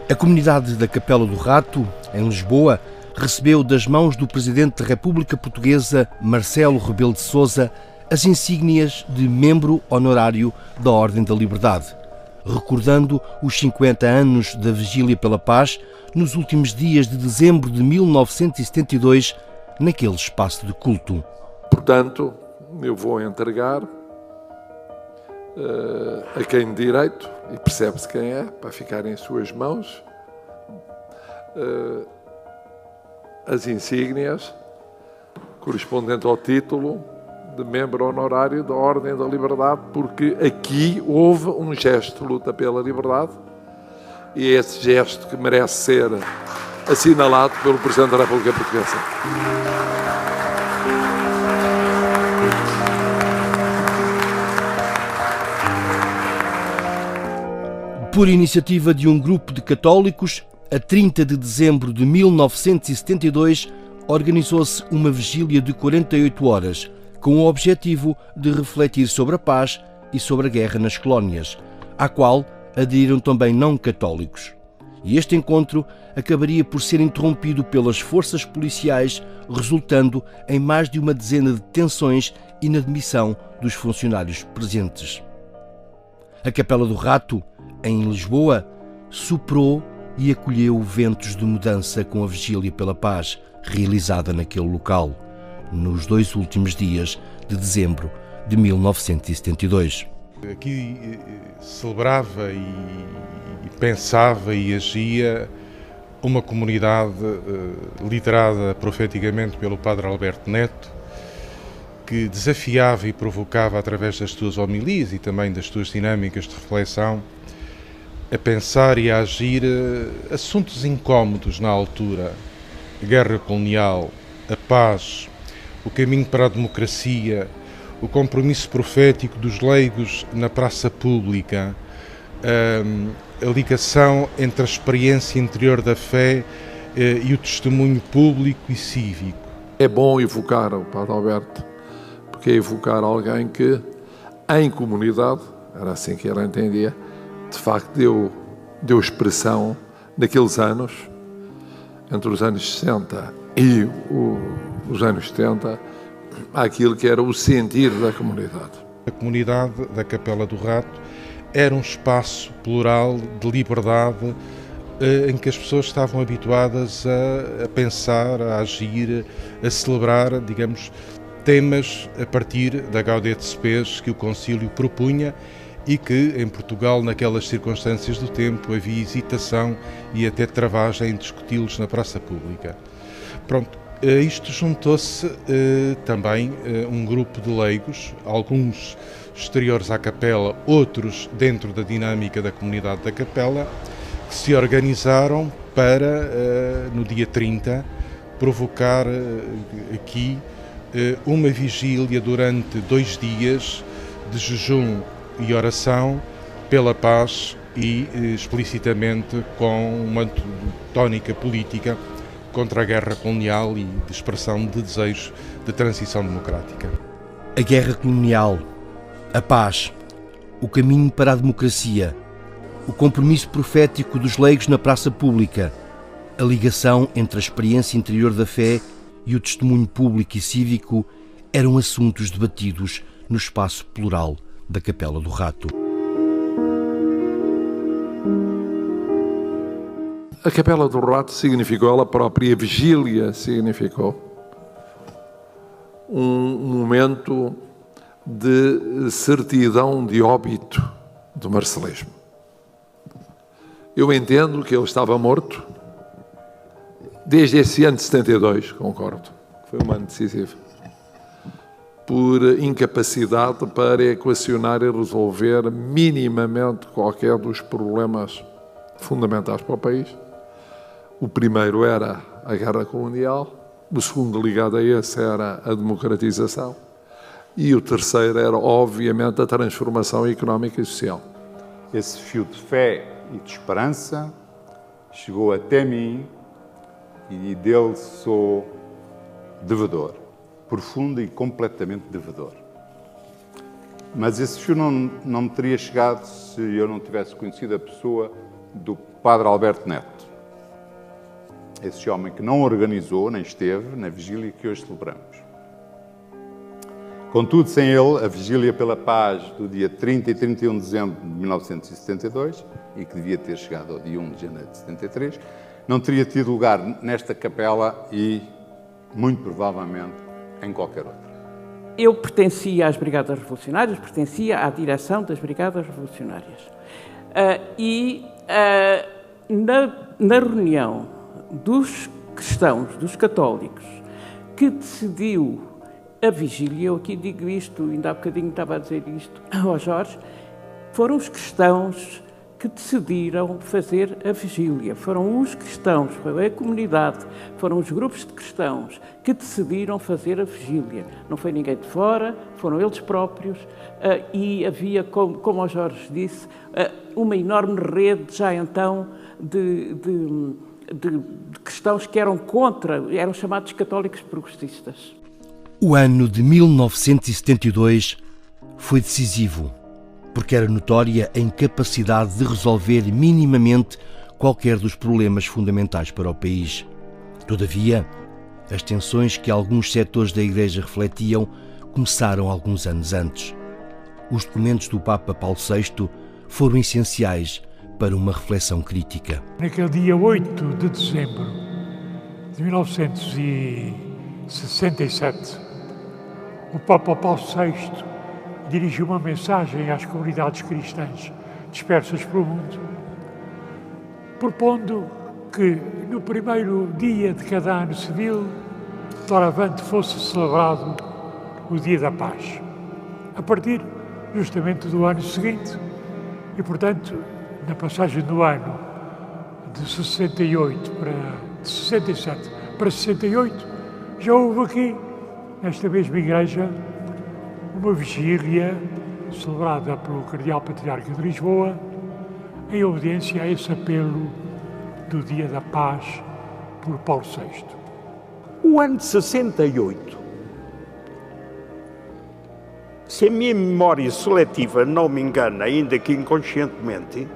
A comunidade da Capela do Rato, em Lisboa, recebeu das mãos do Presidente da República Portuguesa, Marcelo Rebelo de Sousa, as insígnias de membro honorário da Ordem da Liberdade, recordando os 50 anos da Vigília pela Paz nos últimos dias de dezembro de 1972, naquele espaço de culto. Portanto, eu vou entregar a quem de direito, e percebe-se quem é, para ficar em suas mãos, as insígnias correspondentes ao título de membro honorário da Ordem da Liberdade, porque aqui houve um gesto de luta pela liberdade e é esse gesto que merece ser assinalado pelo Presidente da República Portuguesa. Por iniciativa de um grupo de católicos, a 30 de dezembro de 1972, organizou-se uma vigília de 48 horas, com o objetivo de refletir sobre a paz e sobre a guerra nas colónias, à qual aderiram também não católicos. E este encontro acabaria por ser interrompido pelas forças policiais, resultando em mais de uma dezena de detenções e inadmissão dos funcionários presentes. A Capela do Rato, em Lisboa, soprou e acolheu ventos de mudança com a Vigília pela Paz, realizada naquele local, nos 2 últimos dias de dezembro de 1972. Aqui celebrava e pensava e agia uma comunidade liderada profeticamente pelo Padre Alberto Neto, que desafiava e provocava através das suas homilias e também das suas dinâmicas de reflexão a pensar e a agir assuntos incómodos na altura: a guerra colonial, a paz, o caminho para a democracia, o compromisso profético dos leigos na praça pública, a ligação entre a experiência interior da fé e o testemunho público e cívico. É bom evocar o Padre Alberto, porque é evocar alguém que, em comunidade, era assim que ele entendia, de facto deu expressão naqueles anos, entre os anos 60 e os anos 70, àquilo que era o sentir da comunidade. A comunidade da Capela do Rato era um espaço plural de liberdade em que as pessoas estavam habituadas a pensar, a agir, a celebrar, digamos, temas a partir da Gaudete Spes que o Concílio propunha e que, em Portugal, naquelas circunstâncias do tempo, havia hesitação e até travagem em discuti-los na praça pública. Pronto, a isto juntou-se também um grupo de leigos, alguns exteriores à capela, outros dentro da dinâmica da comunidade da capela, que se organizaram para, no dia 30, provocar aqui uma vigília durante 2 dias de jejum e oração pela paz e explicitamente com uma tónica política contra a guerra colonial e de expressão de desejo de transição democrática. A guerra colonial, a paz, o caminho para a democracia, o compromisso profético dos leigos na praça pública, a ligação entre a experiência interior da fé e o testemunho público e cívico eram assuntos debatidos no espaço plural da Capela do Rato. A Capela do Rato significou, ela própria, a vigília significou um momento de certidão de óbito do marcelismo. Eu entendo que ele estava morto desde esse ano de 72, concordo, foi um ano decisivo, por incapacidade para equacionar e resolver minimamente qualquer dos problemas fundamentais para o país. O primeiro era a guerra colonial, o segundo ligado a esse era a democratização e o terceiro era, obviamente, a transformação económica e social. Esse fio de fé e de esperança chegou até mim e dele sou devedor, profundo e completamente devedor. Mas esse fio não me teria chegado se eu não tivesse conhecido a pessoa do Padre Alberto Neto. Esse homem que não organizou, nem esteve, na vigília que hoje celebramos. Contudo, sem ele, a vigília pela paz do dia 30 e 31 de dezembro de 1972, e que devia ter chegado ao dia 1 de janeiro de 73, não teria tido lugar nesta capela e, muito provavelmente, em qualquer outra. Eu pertencia às Brigadas Revolucionárias, pertencia à direção das Brigadas Revolucionárias. Na reunião dos cristãos, dos católicos, que decidiu a vigília, eu aqui digo isto, ainda há bocadinho estava a dizer isto ao Jorge, foram os cristãos que decidiram fazer a vigília. Foram os cristãos, foi a comunidade, foram os grupos de cristãos que decidiram fazer a vigília. Não foi ninguém de fora, foram eles próprios, e havia, como o Jorge disse, uma enorme rede já então de cristãos que eram contra, eram chamados católicos progressistas. O ano de 1972 foi decisivo, porque era notória a incapacidade de resolver minimamente qualquer dos problemas fundamentais para o país. Todavia, as tensões que alguns setores da Igreja refletiam começaram alguns anos antes. Os documentos do Papa Paulo VI foram essenciais para uma reflexão crítica. Naquele dia 8 de dezembro de 1967, o Papa Paulo VI dirigiu uma mensagem às comunidades cristãs dispersas pelo mundo, propondo que no primeiro dia de cada ano civil, doravante fosse celebrado o Dia da Paz, a partir justamente do ano seguinte. E, portanto, na passagem do ano de 67 para 68, já houve aqui, nesta mesma igreja, uma vigília celebrada pelo Cardeal Patriarca de Lisboa, em obediência a esse apelo do Dia da Paz por Paulo VI. O ano de 68, se a minha memória seletiva não me engana, ainda que inconscientemente,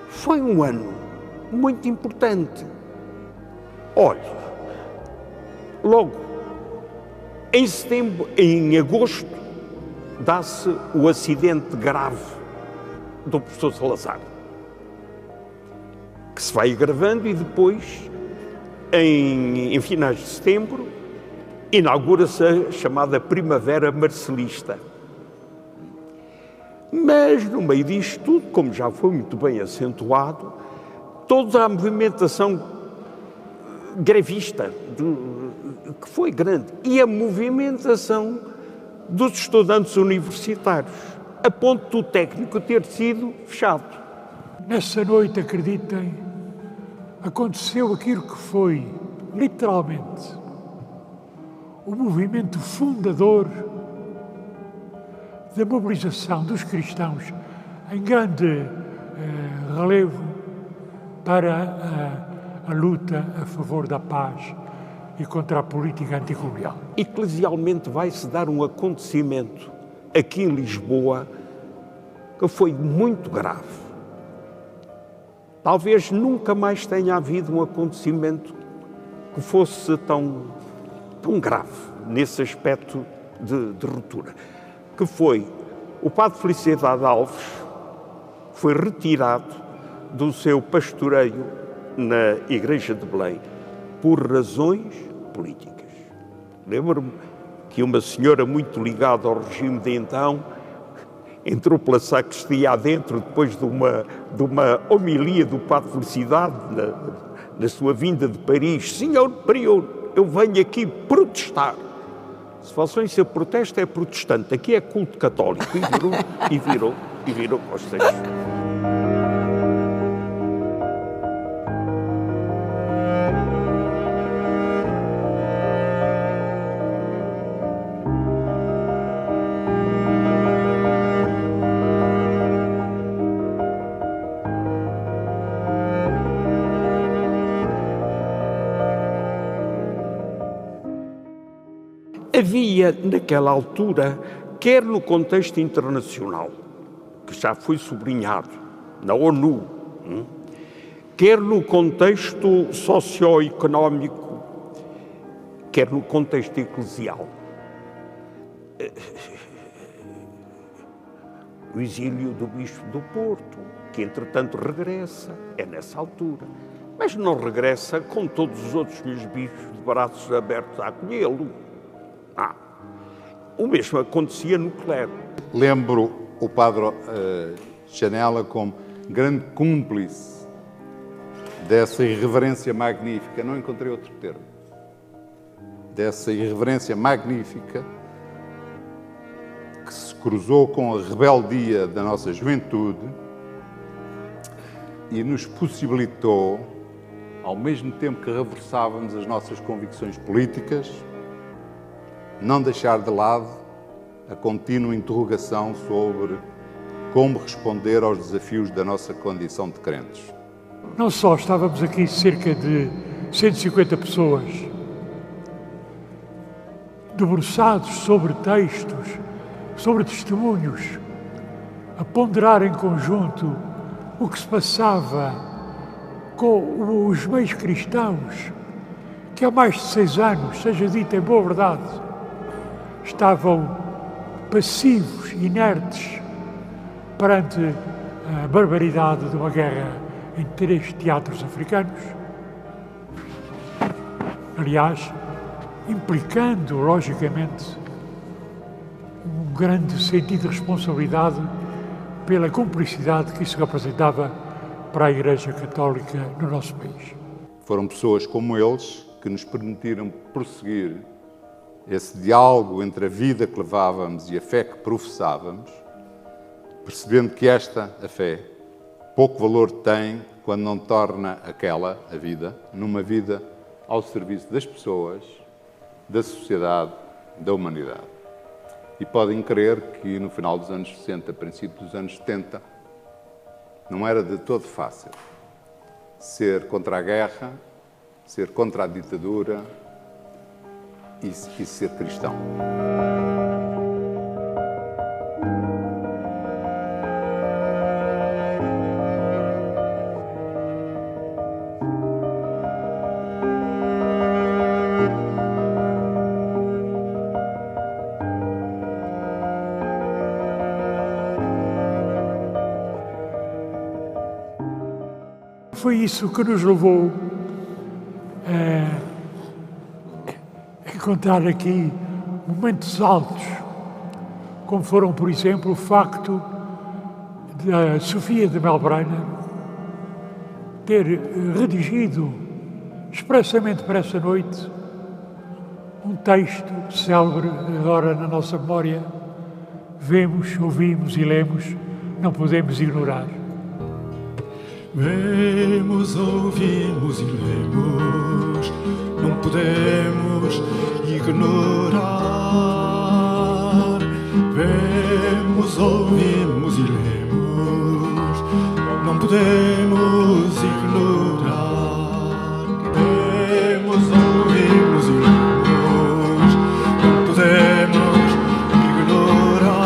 foi um ano muito importante. Olha, logo em agosto, dá-se o acidente grave do professor Salazar, que se vai agravando e depois, em finais de setembro, inaugura-se a chamada Primavera Marcelista. Mas, no meio disto tudo, como já foi muito bem acentuado, toda a movimentação grevista, que foi grande, e a movimentação dos estudantes universitários, a ponto do técnico ter sido fechado. Nessa noite, acreditem, aconteceu aquilo que foi, literalmente, o movimento fundador da mobilização dos cristãos em grande relevo para a luta a favor da paz e contra a política anticolonial. Eclesialmente vai-se dar um acontecimento aqui em Lisboa que foi muito grave. Talvez nunca mais tenha havido um acontecimento que fosse tão grave nesse aspecto de ruptura, que foi o padre Felicidade Alves foi retirado do seu pastoreio na Igreja de Belém por razões políticas. Lembro-me que uma senhora muito ligada ao regime de então entrou pela sacristia adentro depois de uma homilia do padre Felicidade na sua vinda de Paris. Senhor prior, eu venho aqui protestar. Se façam ser protesto, é protestante. Aqui é culto católico. E virou para os textos. Havia, naquela altura, quer no contexto internacional, que já foi sublinhado na ONU, quer no contexto socioeconómico, quer no contexto eclesial. O exílio do Bispo do Porto, que entretanto regressa, é nessa altura, mas não regressa com todos os outros filhos bispos de braços abertos a acolhê-lo. O mesmo acontecia no clero. Lembro o padre Chanella como grande cúmplice dessa irreverência magnífica, não encontrei outro termo, dessa irreverência magnífica que se cruzou com a rebeldia da nossa juventude e nos possibilitou, ao mesmo tempo que reversávamos as nossas convicções políticas, não deixar de lado a contínua interrogação sobre como responder aos desafios da nossa condição de crentes. Não só estávamos aqui cerca de 150 pessoas, debruçados sobre textos, sobre testemunhos, a ponderar em conjunto o que se passava com os meios cristãos, que há mais de 6 anos, seja dito em boa verdade, estavam passivos, inertes, perante a barbaridade de uma guerra em 3 teatros africanos. Aliás, implicando, logicamente, um grande sentido de responsabilidade pela cumplicidade que isso representava para a Igreja Católica no nosso país. Foram pessoas como eles que nos permitiram prosseguir esse diálogo entre a vida que levávamos e a fé que professávamos, percebendo que a fé, pouco valor tem quando não torna aquela, a vida, numa vida ao serviço das pessoas, da sociedade, da humanidade. E podem crer que no final dos anos 60, princípio dos anos 70, não era de todo fácil ser contra a guerra, ser contra a ditadura e ser cristão. Foi isso que nos levou a encontrar aqui momentos altos, como foram, por exemplo, o facto da Sofia de Melbreina ter redigido expressamente para essa noite um texto célebre agora na nossa memória. Vemos, ouvimos e lemos, não podemos ignorar. Vemos, ouvimos e lemos, não podemos ignorar. Vemos, ouvimos e lemos, não podemos ignorar. Vemos, ouvimos e lemos, não podemos ignorar.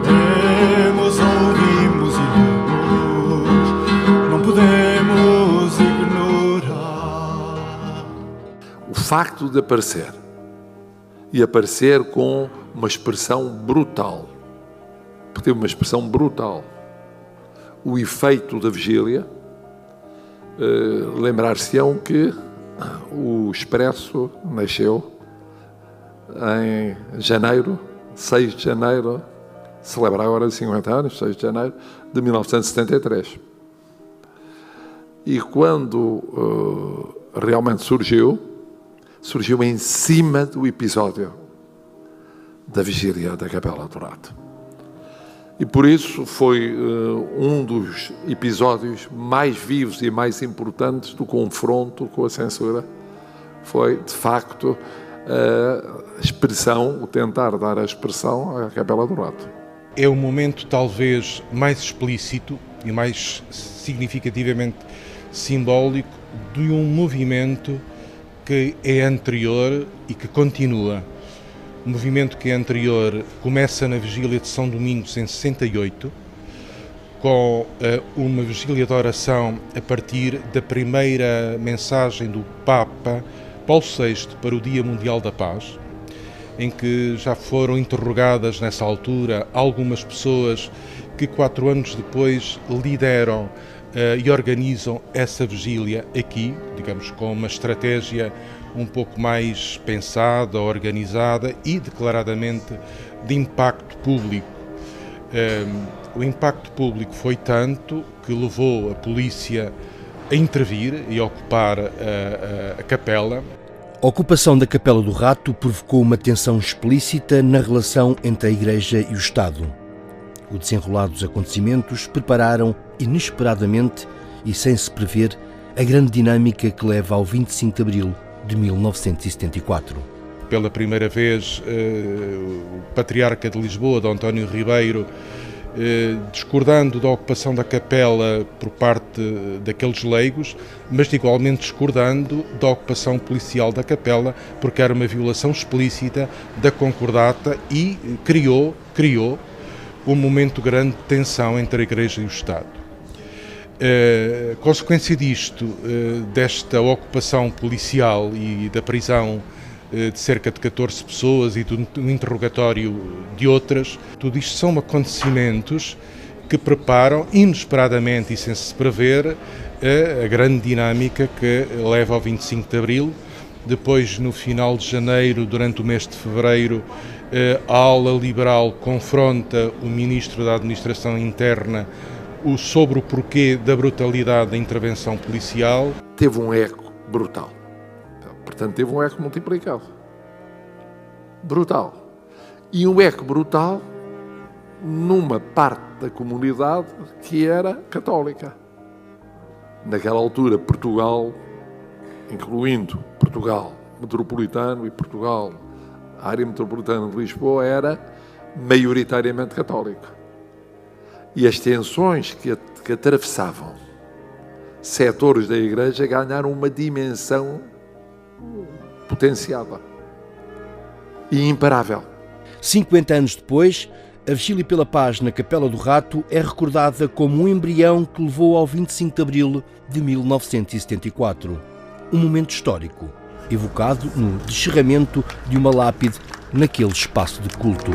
Vemos, ouvimos e lemos, não podemos ignorar. O facto de aparecer, e aparecer com uma expressão brutal, porque teve uma expressão brutal, o efeito da vigília, lembrar-se-ão que o Expresso nasceu em janeiro, 6 de janeiro, celebra agora 50 anos, 6 de janeiro de 1973. E quando realmente surgiu em cima do episódio da vigília da Capela do Rato. E por isso foi um dos episódios mais vivos e mais importantes do confronto com a censura. Foi, de facto, a expressão, o tentar dar a expressão à Capela do Rato. É o momento talvez mais explícito e mais significativamente simbólico de um movimento que é anterior e que continua. um movimento que é anterior, começa na vigília de São Domingos em 68, com uma vigília de oração a partir da primeira mensagem do Papa Paulo VI para o Dia Mundial da Paz, em que já foram interrogadas nessa altura algumas pessoas que 4 anos depois lideram e organizam essa vigília aqui, digamos, com uma estratégia um pouco mais pensada, organizada e declaradamente de impacto público. O impacto público foi tanto que levou a polícia a intervir e a ocupar a capela. A ocupação da Capela do Rato provocou uma tensão explícita na relação entre a Igreja e o Estado. O desenrolar dos acontecimentos prepararam, inesperadamente e sem se prever, a grande dinâmica que leva ao 25 de abril de 1974. Pela primeira vez, o Patriarca de Lisboa, D. António Ribeiro, discordando da ocupação da capela por parte daqueles leigos, mas igualmente discordando da ocupação policial da capela, porque era uma violação explícita da concordata e criou um momento grande de tensão entre a Igreja e o Estado. Consequência disto, desta ocupação policial e da prisão de cerca de 14 pessoas e do interrogatório de outras, tudo isto são acontecimentos que preparam inesperadamente e sem se prever a grande dinâmica que leva ao 25 de Abril. Depois, no final de janeiro, durante o mês de fevereiro, a ala liberal confronta o Ministro da Administração Interna sobre o porquê da brutalidade da intervenção policial. Teve um eco brutal. Portanto, teve um eco multiplicado. Brutal. E um eco brutal numa parte da comunidade que era católica. Naquela altura, Portugal, incluindo Portugal metropolitano e Portugal, a área metropolitana de Lisboa, era maioritariamente católica. E as tensões que atravessavam setores da Igreja ganharam uma dimensão potenciada e imparável. 50 anos depois, a Vigília pela Paz na Capela do Rato é recordada como um embrião que levou ao 25 de abril de 1974. Um momento histórico, evocado no descerramento de uma lápide naquele espaço de culto.